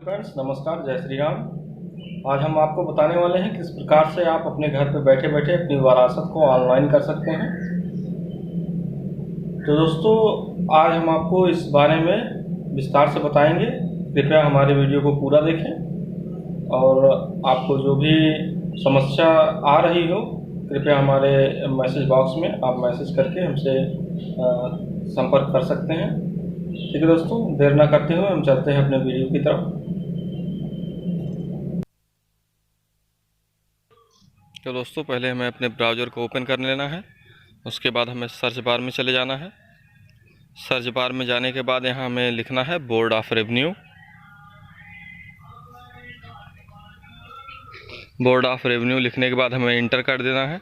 Friends नमस्कार, जय श्री राम। आज हम आपको बताने वाले हैं किस प्रकार से आप अपने घर पर बैठे बैठे अपनी विरासत को ऑनलाइन कर सकते हैं। तो दोस्तों, आज हम आपको इस बारे में विस्तार से बताएंगे। कृपया हमारे वीडियो को पूरा देखें और आपको जो भी समस्या आ रही हो कृपया हमारे मैसेज बॉक्स में आप मैसेज करके हमसे संपर्क कर सकते हैं। ठीक है दोस्तों, देर ना करते हुए हम चलते हैं अपने वीडियो की तरफ। तो दोस्तों, पहले हमें अपने ब्राउज़र को ओपन कर लेना है। उसके बाद हमें सर्च बार में चले जाना है। सर्च बार में जाने के बाद यहाँ हमें लिखना है board of revenue. Board of revenue लिखने के बाद हमें इंटर कर देना है।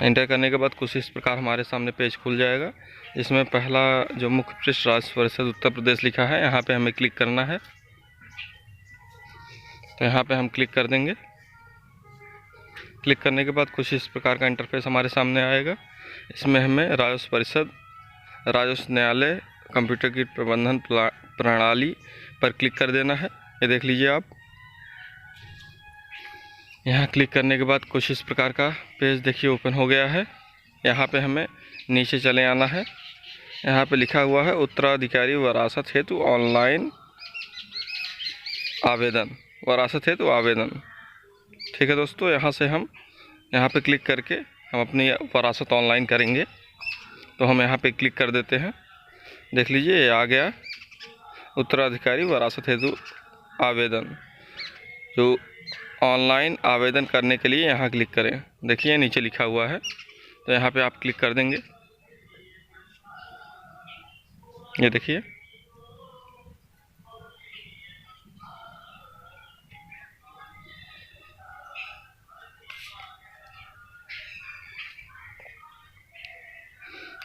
इंटर करने के बाद कुछ इस प्रकार हमारे सामने पेज खुल जाएगा। इसमें पहला जो मुख्य पृष्ठ राजस्व परिषद उत्तर प्रदेश लिखा है, यहाँ पे हमें क्लिक करना है। तो यहाँ पे हम क्लिक कर देंगे। क्लिक करने के बाद कुछ इस प्रकार का इंटरफेस हमारे सामने आएगा। इसमें हमें राजस्व परिषद राजस्व न्यायालय कंप्यूटर की प्रबंधन प्रणाली पर क्लिक कर देना है। ये देख लीजिए आप। यहाँ क्लिक करने के बाद कुछ इस प्रकार का पेज देखिए ओपन हो गया है। यहाँ पे हमें नीचे चले आना है। यहाँ पे लिखा हुआ है उत्तराधिकारी वरासत हेतु ऑनलाइन आवेदन, वरासत हेतु आवेदन। ठीक है दोस्तों, यहाँ से हम यहाँ पे क्लिक करके हम अपनी वरासत ऑनलाइन करेंगे। तो हम यहाँ पे क्लिक कर देते हैं। देख लीजिए ये आ गया उत्तराधिकारी वरासत हेतु आवेदन। जो ऑनलाइन आवेदन करने के लिए यहाँ क्लिक करें, देखिए नीचे लिखा हुआ है। तो यहाँ पे आप क्लिक कर देंगे। ये देखिए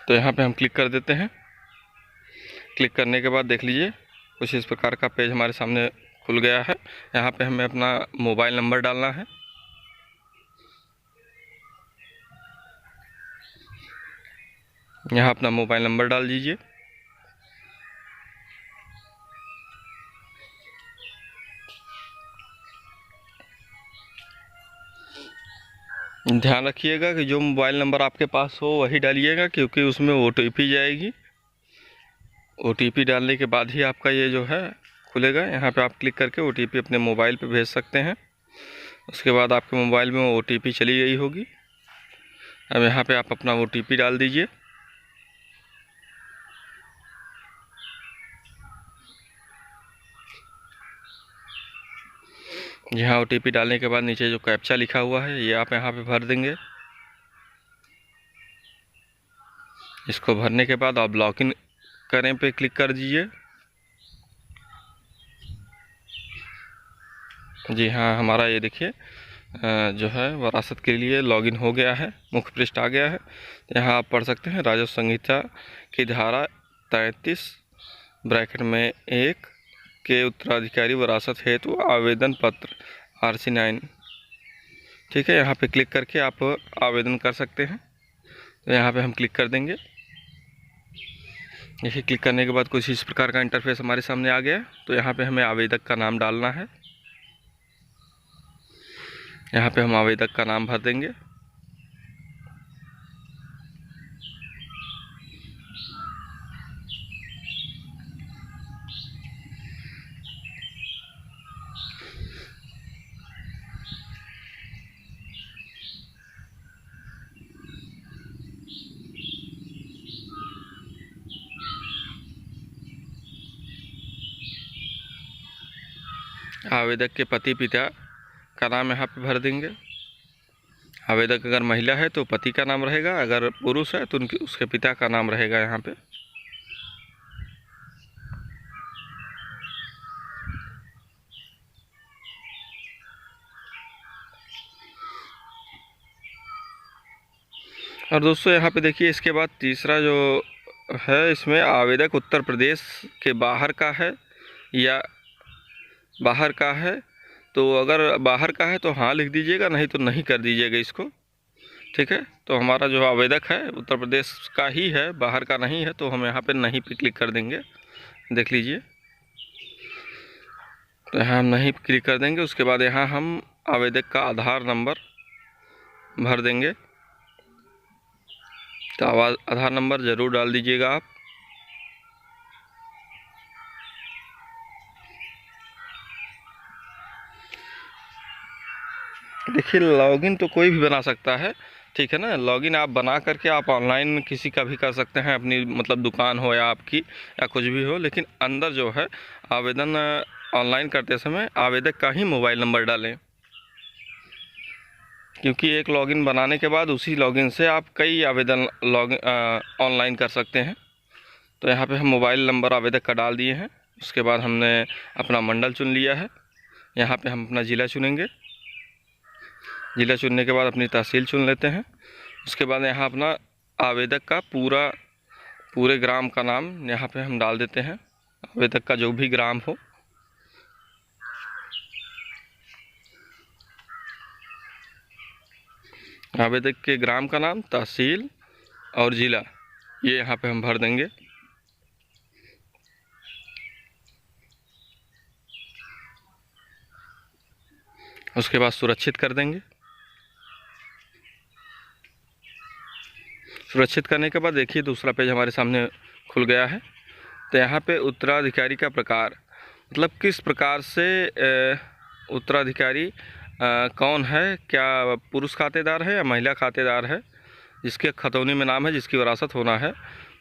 तो यहाँ पे हम क्लिक कर देते हैं। क्लिक करने के बाद देख लीजिए कुछ इस प्रकार का पेज हमारे सामने खुल गया है। यहाँ पे हमें अपना मोबाइल नंबर डालना है। यहाँ अपना मोबाइल नंबर डाल दीजिए। ध्यान रखिएगा कि जो मोबाइल नंबर आपके पास हो वही डालिएगा, क्योंकि उसमें OTP जाएगी। OTP डालने के बाद ही आपका ये जो है खुलेगा। यहाँ पे आप क्लिक करके OTP अपने मोबाइल पे भेज सकते हैं। उसके बाद आपके मोबाइल में OTP चली गई होगी। अब यहाँ पे आप अपना OTP डाल दीजिए। यहाँ OTP डालने के बाद नीचे जो कैप्चा लिखा हुआ है ये आप यहाँ पे भर देंगे। इसको भरने के बाद आप लॉगिन करें पे क्लिक कर दीजिए। जी हाँ, हमारा ये देखिए जो है वरासत के लिए लॉगिन हो गया है, मुख्य पृष्ठ आ गया है। यहाँ आप पढ़ सकते हैं राजस्व संहिता की धारा 33 ब्रैकेट में 1 के उत्तराधिकारी वरासत हेतु आवेदन पत्र RC 9। ठीक है, यहाँ पे क्लिक करके आप आवेदन कर सकते हैं। तो यहाँ पे हम क्लिक कर देंगे। देखिए क्लिक करने के बाद कुछ इस प्रकार का इंटरफेस हमारे सामने आ गया। तो यहाँ पे हमें आवेदक का नाम डालना है। यहाँ पे हम आवेदक का नाम भर देंगे। आवेदक के पति पिता का नाम यहाँ पे भर देंगे। आवेदक अगर महिला है तो पति का नाम रहेगा, अगर पुरुष है तो उसके पिता का नाम रहेगा यहाँ पे। और दोस्तों यहाँ पे देखिए इसके बाद तीसरा जो है, इसमें आवेदक उत्तर प्रदेश के बाहर का है या बाहर का है। तो अगर बाहर का है तो हाँ लिख दीजिएगा, नहीं तो नहीं कर दीजिएगा इसको। ठीक है। तो हमारा जो आवेदक है उत्तर प्रदेश का ही है, बाहर का नहीं है, तो हम यहाँ पे नहीं पे क्लिक कर देंगे। देख लीजिए, तो यहाँ हम नहीं क्लिक कर देंगे। उसके बाद यहाँ हम आवेदक का आधार नंबर भर देंगे। तो आधार नंबर ज़रूर डाल दीजिएगा आप। देखिए, लॉगिन तो कोई भी बना सकता है, ठीक है ना। लॉगिन आप बना करके आप ऑनलाइन किसी का भी कर सकते हैं, अपनी मतलब दुकान हो या आपकी या कुछ भी हो, लेकिन अंदर जो है आवेदन ऑनलाइन करते समय आवेदक का ही मोबाइल नंबर डालें, क्योंकि एक लॉगिन बनाने के बाद उसी लॉगिन से आप कई आवेदन ऑनलाइन कर सकते हैं। तो यहाँ पे हम मोबाइल नंबर आवेदक का डाल दिए हैं। उसके बाद हमने अपना मंडल चुन लिया है। यहाँ पे हम अपना ज़िला चुनेंगे। ज़िला चुनने के बाद अपनी तहसील चुन लेते हैं। उसके बाद यहाँ अपना आवेदक का पूरे ग्राम का नाम यहाँ पे हम डाल देते हैं, आवेदक का जो भी ग्राम हो। आवेदक के ग्राम का नाम, तहसील और ज़िला, ये यहाँ पे हम भर देंगे। उसके बाद सुरक्षित कर देंगे। सुरक्षित करने के बाद देखिए दूसरा पेज हमारे सामने खुल गया है। तो यहाँ पे उत्तराधिकारी का प्रकार, मतलब किस प्रकार से उत्तराधिकारी कौन है, क्या पुरुष खातेदार है या महिला खातेदार है, जिसके खतौनी में नाम है, जिसकी विरासत होना है,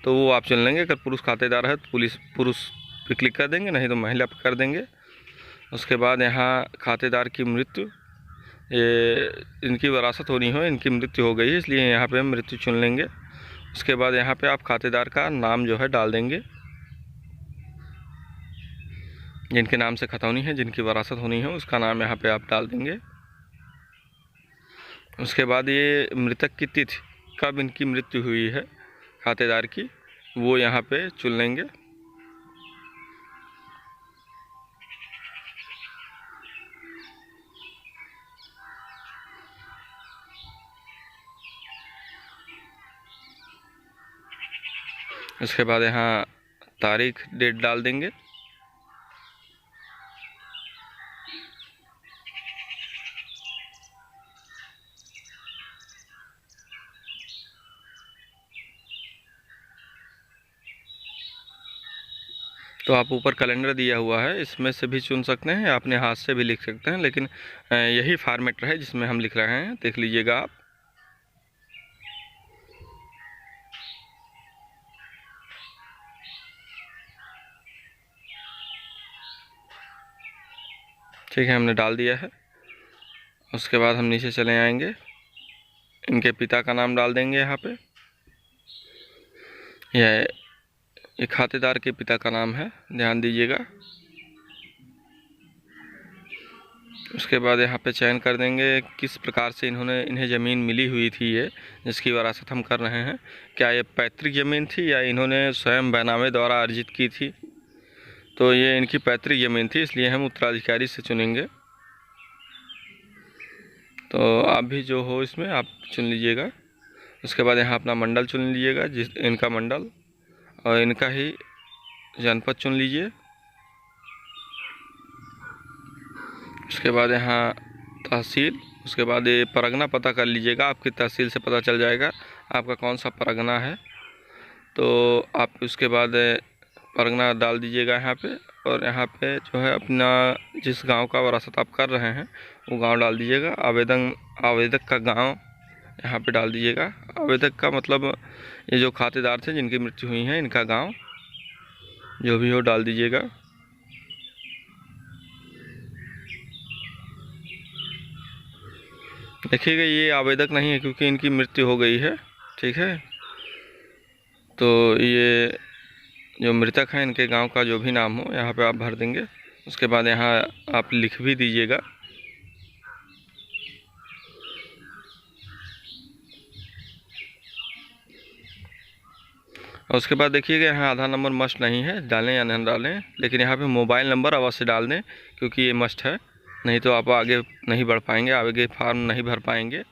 तो वो आप चुन लेंगे। अगर पुरुष खातेदार है तो पुरुष पे क्लिक कर देंगे, नहीं तो महिला पे कर देंगे। उसके बाद यहाँ खातेदार की मृत्यु, ये इनकी विरासत होनी हो, इनकी मृत्यु हो गई है, इसलिए यहाँ पे हम मृत्यु चुन लेंगे। उसके बाद यहाँ पे आप खातेदार का नाम जो है डाल देंगे, जिनके नाम से खतौनी है, जिनकी विरासत होनी है, उसका नाम यहाँ पे आप डाल देंगे। उसके बाद ये मृतक की तिथि, कब इनकी मृत्यु हुई है खातेदार की, वो यहाँ पे चुन लेंगे। उसके बाद यहाँ तारीख डेट डाल देंगे। तो आप ऊपर कैलेंडर दिया हुआ है, इसमें से भी चुन सकते हैं, अपने हाथ से भी लिख सकते हैं, लेकिन यही फॉर्मेट है जिसमें हम लिख रहे हैं, देख लीजिएगा आप। ठीक है, हमने डाल दिया है। उसके बाद हम नीचे चले आएंगे, इनके पिता का नाम डाल देंगे यहाँ पे। ये खातेदार के पिता का नाम है, ध्यान दीजिएगा। उसके बाद यहाँ पे चयन कर देंगे किस प्रकार से इन्हें ज़मीन मिली हुई थी, ये जिसकी वरासत हम कर रहे हैं। क्या ये पैतृक ज़मीन थी या इन्होंने स्वयं बैनामे द्वारा अर्जित की थी। तो ये इनकी पैतृक ज़मीन थी, इसलिए हम उत्तराधिकारी से चुनेंगे। तो आप भी जो हो इसमें आप चुन लीजिएगा। उसके बाद यहाँ अपना मंडल चुन लीजिएगा, इनका मंडल, और इनका ही जनपद चुन लीजिए। उसके बाद यहाँ तहसील, उसके बाद ये परगना पता कर लीजिएगा, आपकी तहसील से पता चल जाएगा आपका कौन सा परगना है। तो आप उसके बाद परगना डाल दीजिएगा यहाँ पे, और यहाँ पे जो है अपना जिस गांव का वरासत आप कर रहे हैं वो गांव डाल दीजिएगा। आवेदक का गांव यहाँ पे डाल दीजिएगा। आवेदक का मतलब ये जो खातेदार थे जिनकी मृत्यु हुई है, इनका गांव जो भी हो डाल दीजिएगा। देखिएगा ये आवेदक नहीं है क्योंकि इनकी मृत्यु हो गई है, ठीक है। तो ये जो मृतक हैं इनके गांव का जो भी नाम हो यहाँ पे आप भर देंगे। उसके बाद यहाँ आप लिख भी दीजिएगा। और उसके बाद देखिएगा यहाँ आधार नंबर मस्ट नहीं है, डालें या नहीं डालें, लेकिन यहाँ पे मोबाइल नंबर अवश्य डाल दें क्योंकि ये मस्ट है, नहीं तो आप आगे नहीं बढ़ पाएंगे, आगे फॉर्म नहीं भर पाएंगे।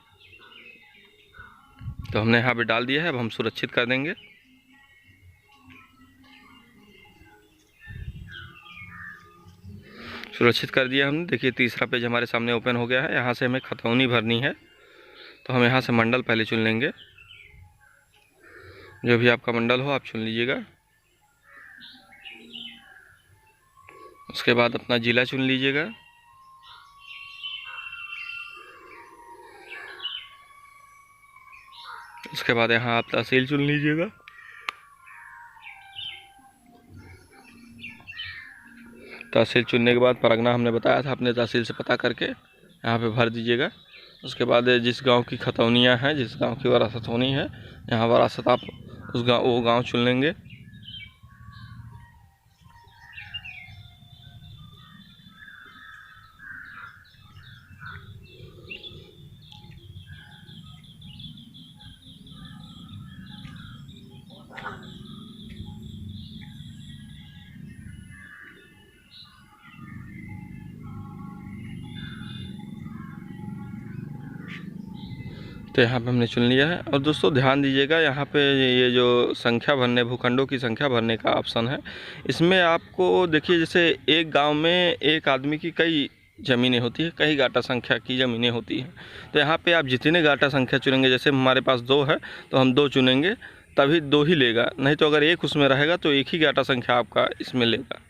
तो हमने यहाँ पे डाल दिया है। अब हम सुरक्षित कर देंगे। सुरक्षित कर दिया हमने। देखिए तीसरा पेज हमारे सामने ओपन हो गया है। यहाँ से हमें खतौनी भरनी है, तो हम यहाँ से मंडल पहले चुन लेंगे। जो भी आपका मंडल हो आप चुन लीजिएगा। उसके बाद अपना ज़िला चुन लीजिएगा। उसके बाद यहाँ आप तहसील चुन लीजिएगा। तहसील चुनने के बाद परगना हमने बताया था, अपने तहसील से पता करके यहाँ पे भर दीजिएगा। उसके बाद जिस गांव की खतौनियाँ हैं, जिस गांव की वरासत होनी है, यहाँ वरासत आप वो गांव चुन लेंगे। तो यहाँ पे हमने चुन लिया है। और दोस्तों ध्यान दीजिएगा, यहाँ पे ये जो संख्या भरने, भूखंडों की संख्या भरने का ऑप्शन है, इसमें आपको देखिए जैसे एक गांव में एक आदमी की कई ज़मीनें होती है, कई गाटा संख्या की ज़मीनें होती हैं। तो यहाँ पे आप जितने गाटा संख्या चुनेंगे, जैसे हमारे पास 2 है तो हम 2 चुनेंगे, तभी 2 ही लेगा, नहीं तो अगर एक उसमें रहेगा तो एक ही गाटा संख्या आपका इसमें लेगा।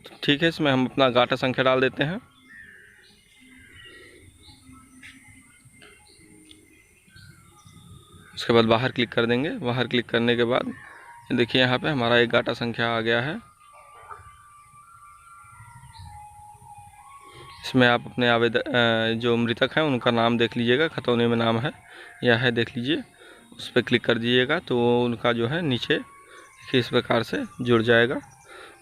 तो ठीक है, इसमें हम अपना गाटा संख्या डाल देते हैं। उसके बाद बाहर क्लिक कर देंगे। बाहर क्लिक करने के बाद देखिए यहाँ पे हमारा एक गाटा संख्या आ गया है। इसमें आप अपने जो मृतक हैं उनका नाम देख लीजिएगा, खतौनी में नाम है या है देख लीजिए, उस पर क्लिक कर दीजिएगा तो उनका जो है नीचे इस प्रकार से जुड़ जाएगा।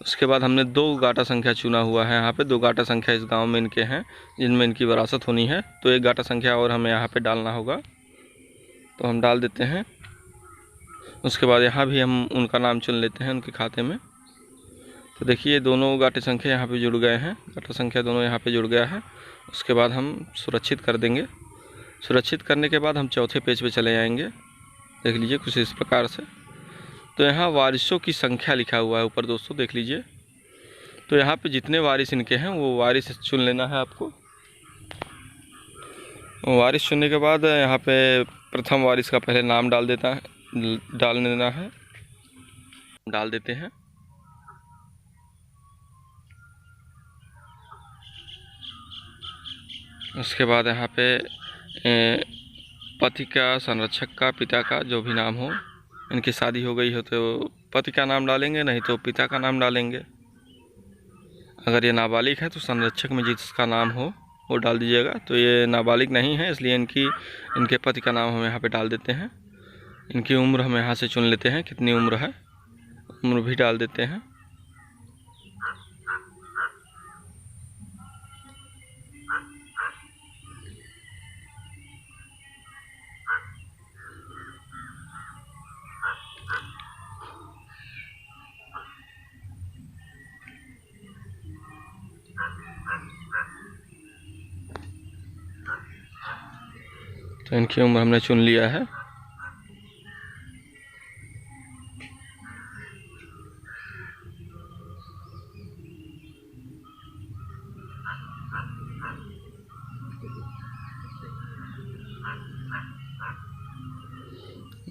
उसके बाद हमने 2 गाटा संख्या चुना हुआ है। यहाँ पे 2 गाटा संख्या इस गांव में इनके हैं जिनमें इनकी विरासत होनी है, तो एक गाटा संख्या और हमें यहाँ पे डालना होगा, तो हम डाल देते हैं। उसके बाद यहाँ भी हम उनका नाम चुन लेते हैं उनके खाते में। तो देखिए दोनों गाटे संख्या यहाँ पे जुड़ गए हैं, गाटा संख्या दोनों यहाँ पे जुड़ गया है। उसके बाद हम सुरक्षित कर देंगे। सुरक्षित करने के बाद हम चौथे पेज पे चले जाएंगे। देख लीजिए कुछ इस प्रकार से। तो यहाँ वारिसों की संख्या लिखा हुआ है ऊपर दोस्तों, देख लीजिए। तो यहाँ पे जितने वारिस इनके हैं वो वारिस चुन लेना है आपको। वारिस चुनने के बाद यहाँ पे प्रथम वारिस का पहले नाम डाल देना है, डाल देते हैं। उसके बाद यहाँ पे पति का, संरक्षक का, पिता का जो भी नाम हो, इनकी शादी हो गई हो तो पति का नाम डालेंगे, नहीं तो पिता का नाम डालेंगे। अगर ये नाबालिग है तो संरक्षक में जिसका नाम हो वो डाल दीजिएगा। तो ये नाबालिग नहीं है, इसलिए इनके पति का नाम हम यहाँ पे डाल देते हैं। इनकी उम्र हम यहाँ से चुन लेते हैं, कितनी उम्र है, उम्र भी डाल देते हैं। तो इनकी उम्र हमने चुन लिया है।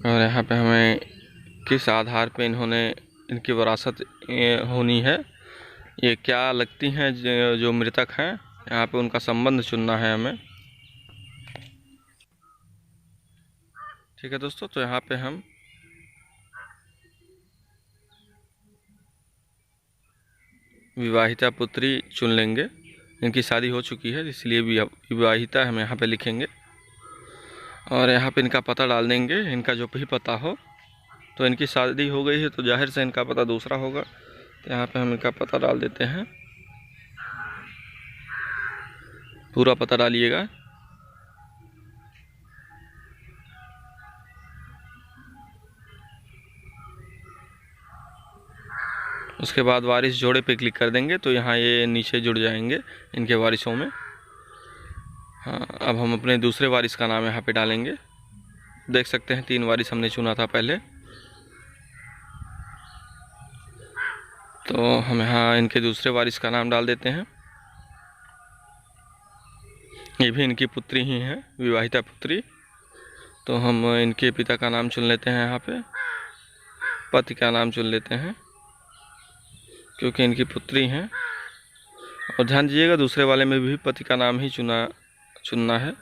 और यहाँ पे हमें किस आधार पे इनकी विरासत होनी है, ये क्या लगती हैं जो मृतक हैं, यहाँ पे उनका संबंध चुनना है हमें। ठीक है दोस्तों, तो यहाँ पे हम विवाहिता पुत्री चुन लेंगे। इनकी शादी हो चुकी है इसलिए विवाहिता हम यहाँ पे लिखेंगे। और यहाँ पे इनका पता डाल देंगे, इनका जो भी पता हो। तो इनकी शादी हो गई है तो जाहिर से इनका पता दूसरा होगा, तो यहाँ पे हम इनका पता डाल देते हैं। पूरा पता डालिएगा। उसके बाद वारिस जोड़े पे क्लिक कर देंगे तो यहाँ ये नीचे जुड़ जाएंगे इनके वारिसों में। हाँ, अब हम अपने दूसरे वारिस का नाम यहाँ पे डालेंगे। देख सकते हैं 3 वारिस हमने चुना था पहले। तो हम यहाँ इनके दूसरे वारिस का नाम डाल देते हैं। ये भी इनकी पुत्री ही है, विवाहिता पुत्री। तो हम इनके पिता का नाम चुन लेते हैं, यहाँ पे पति का नाम चुन लेते हैं क्योंकि इनकी पुत्री हैं। और ध्यान दीजिएगा दूसरे वाले में भी पति का नाम ही चुनना है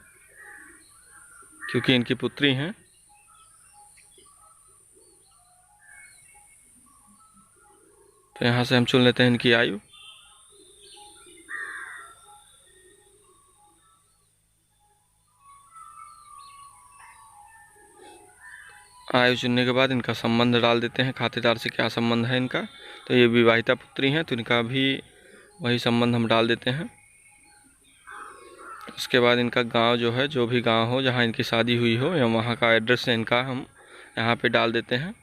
क्योंकि इनकी पुत्री हैं। तो यहाँ से हम चुन लेते हैं इनकी आयु। आयु चुनने के बाद इनका संबंध डाल देते हैं, खातेदार से क्या संबंध है इनका। तो ये विवाहिता पुत्री हैं तो इनका भी वही संबंध हम डाल देते हैं। उसके बाद इनका गांव जो है, जो भी गांव हो जहां इनकी शादी हुई हो, या वहां का एड्रेस इनका हम यहाँ पे डाल देते हैं।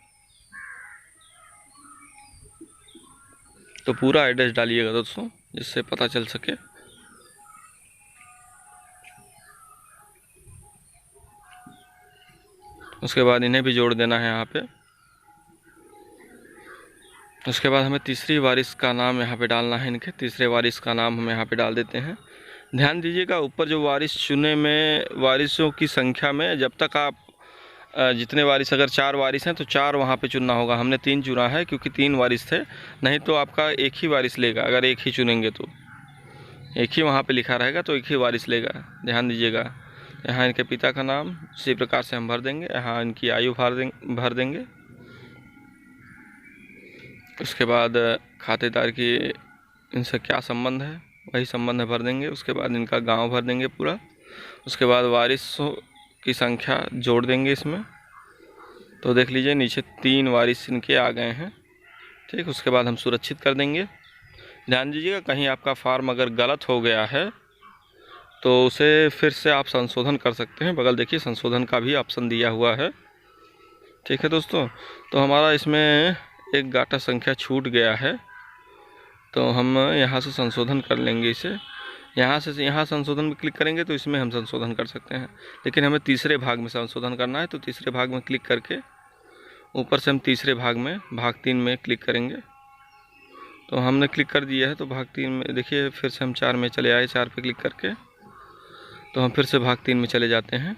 तो पूरा एड्रेस डालिएगा दोस्तों, जिससे पता चल सके। उसके बाद इन्हें भी जोड़ देना है यहाँ पे। उसके बाद हमें तीसरी वारिस का नाम यहाँ पे डालना है। इनके तीसरे वारिस का नाम हम यहाँ पे डाल देते हैं। ध्यान दीजिएगा ऊपर जो वारिस चुने में, वारिसों की संख्या में, जब तक आप जितने वारिस, अगर 4 वारिस हैं तो 4 वहाँ पे चुनना होगा। हमने 3 चुना है क्योंकि 3 वारिस थे, नहीं तो आपका एक ही वारिस लेगा। अगर एक ही चुनेंगे तो एक ही वहाँ पे लिखा रहेगा, तो एक ही वारिस लेगा। ध्यान दीजिएगा। यहाँ इनके पिता का नाम इसी प्रकार से हम भर देंगे। यहाँ इनकी आयु भर देंगे। उसके बाद खातेदार की इनसे क्या संबंध है, वही संबंध भर देंगे। उसके बाद इनका गांव भर देंगे पूरा। उसके बाद वारिसों की संख्या जोड़ देंगे इसमें। तो देख लीजिए नीचे 3 वारिस इनके आ गए हैं। ठीक, उसके बाद हम सुरक्षित कर देंगे। ध्यान दीजिएगा कहीं आपका फॉर्म अगर गलत हो गया है तो उसे फिर से आप संशोधन कर सकते हैं। बगल देखिए संशोधन का भी ऑप्शन दिया हुआ है। ठीक है दोस्तों, तो हमारा इसमें एक गाटा संख्या छूट गया है, तो हम यहाँ से संशोधन कर लेंगे इसे। यहाँ से यहाँ संशोधन में क्लिक करेंगे तो इसमें हम संशोधन कर सकते हैं, लेकिन हमें तीसरे भाग में संशोधन करना है। तो तीसरे भाग में क्लिक करके ऊपर से हम तीसरे भाग में भाग 3 में क्लिक करेंगे। तो हमने क्लिक कर दिया है। तो भाग 3 में देखिए फिर से हम 4 में चले आए। 4 पे क्लिक करके तो हम फिर से भाग 3 में चले जाते हैं।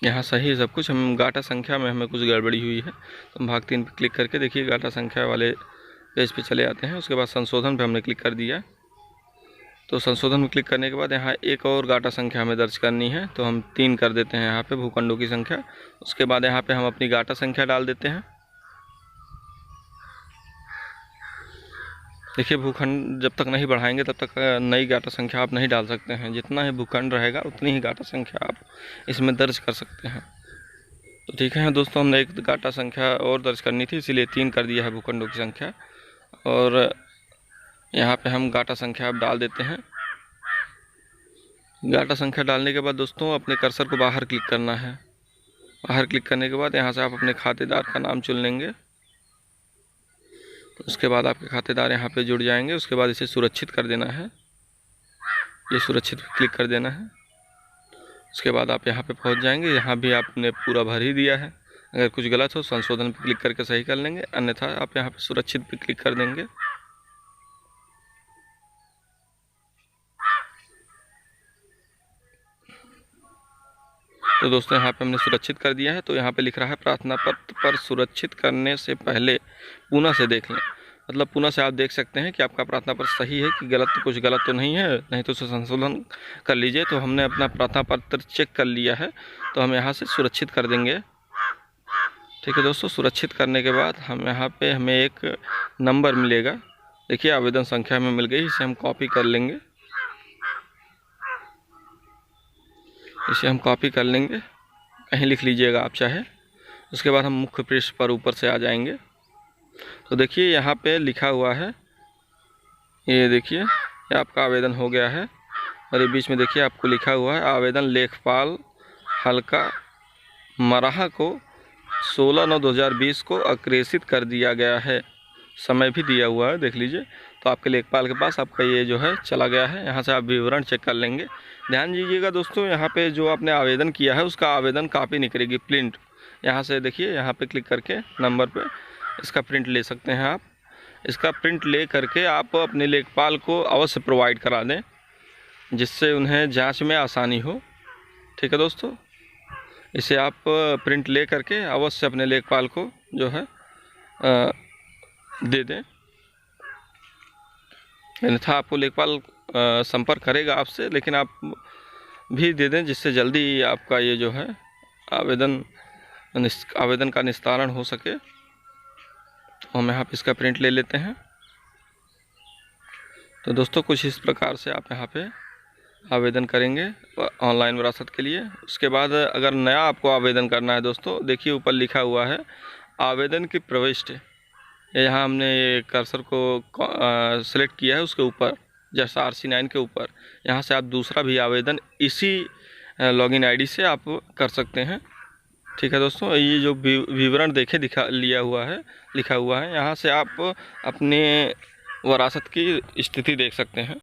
यहाँ सही है सब कुछ। हम गाटा संख्या में हमें कुछ गड़बड़ी हुई है, तो हम भाग 3 पे क्लिक करके देखिए गाटा संख्या वाले पेज पे चले आते हैं। उसके बाद संशोधन पे हमने क्लिक कर दिया। तो संशोधन में क्लिक करने के बाद यहाँ एक और गाटा संख्या हमें दर्ज करनी है, तो हम 3 कर देते हैं यहाँ पे भूखंडों की संख्या। उसके बाद यहाँ पे हम अपनी गाटा संख्या डाल देते हैं। देखिए भूखंड जब तक नहीं बढ़ाएंगे तब तक नई गाटा संख्या आप नहीं डाल सकते हैं। जितना ही भूखंड रहेगा उतनी ही गाटा संख्या आप इसमें दर्ज कर सकते हैं। तो ठीक है दोस्तों, हमने एक गाटा संख्या और दर्ज करनी थी, इसीलिए 3 कर दिया है भूखंडों की संख्या। और यहाँ पे हम गाटा संख्या आप डाल देते हैं। गाटा संख्या डालने के बाद दोस्तों अपने कर्सर को बाहर क्लिक करना है। बाहर क्लिक करने के बाद यहाँ से आप अपने खातेदार का नाम चुन लेंगे। उसके बाद आपके खातेदार यहाँ पे जुड़ जाएंगे। उसके बाद इसे सुरक्षित कर देना है, ये सुरक्षित पे क्लिक कर देना है। उसके बाद आप यहाँ पे पहुँच जाएंगे। यहाँ भी आपने पूरा भर ही दिया है। अगर कुछ गलत हो संशोधन पे क्लिक करके सही कर लेंगे, अन्यथा आप यहाँ पे सुरक्षित पे क्लिक कर देंगे। तो दोस्तों यहाँ पे हमने सुरक्षित कर दिया है। तो यहाँ पे लिख रहा है प्रार्थना पत्र पर सुरक्षित करने से पहले पुनः से देख लें। मतलब पुनः से आप देख सकते हैं कि आपका प्रार्थना पत्र सही है कि गलत, कुछ गलत तो नहीं है, नहीं तो उसे संशोधन कर लीजिए। तो हमने अपना प्रार्थना पत्र चेक कर लिया है, तो हम यहाँ से सुरक्षित कर देंगे। ठीक है दोस्तों, सुरक्षित करने के बाद हम यहाँ पे हमें एक नंबर मिलेगा। देखिए आवेदन संख्या में मिल गई, इसे हम कॉपी कर लेंगे। इसे हम कॉपी कर लेंगे, कहीं लिख लीजिएगा आप चाहे। उसके बाद हम मुख्य पृष्ठ पर ऊपर से आ जाएंगे। तो देखिए यहाँ पे लिखा हुआ है, ये देखिए ये आपका आवेदन हो गया है। और ये बीच में देखिए आपको लिखा हुआ है आवेदन लेखपाल हल्का मराहा को 16/9/2020 को अग्रेसित कर दिया गया है। समय भी दिया हुआ है, देख लीजिए। तो आपके लेखपाल के पास आपका ये जो है चला गया है। यहाँ से आप विवरण चेक कर लेंगे। ध्यान दीजिएगा दोस्तों, यहाँ पे जो आपने आवेदन किया है उसका आवेदन कॉपी निकलेगी, प्रिंट। यहाँ से देखिए, यहाँ पे क्लिक करके नंबर पे इसका प्रिंट ले सकते हैं आप। इसका प्रिंट ले करके आप अपने लेखपाल को अवश्य प्रोवाइड करा दें, जिससे उन्हें जांच में आसानी हो। ठीक है दोस्तों, इसे आप प्रिंट ले करके अवश्य अपने लेखपाल को जो है दे दें, अन्यथा आपको लेखपाल संपर्क करेगा आपसे, लेकिन आप भी दे दें, जिससे जल्दी आपका ये जो है आवेदन का निस्तारण हो सके। तो हम यहाँ पे इसका प्रिंट ले लेते हैं। तो दोस्तों, कुछ इस प्रकार से आप यहाँ पे आवेदन करेंगे ऑनलाइन विरासत के लिए। उसके बाद अगर नया आपको आवेदन करना है दोस्तों, देखिए ऊपर लिखा हुआ है आवेदन की प्रविष्टि। यहाँ हमने ये कर्सर को सिलेक्ट किया है, उसके ऊपर जैसे RC9 के ऊपर, यहाँ से आप दूसरा भी आवेदन इसी लॉगिन आईडी से आप कर सकते हैं। ठीक है दोस्तों, ये जो विवरण लिखा हुआ है, यहाँ से आप अपने विरासत की स्थिति देख सकते हैं।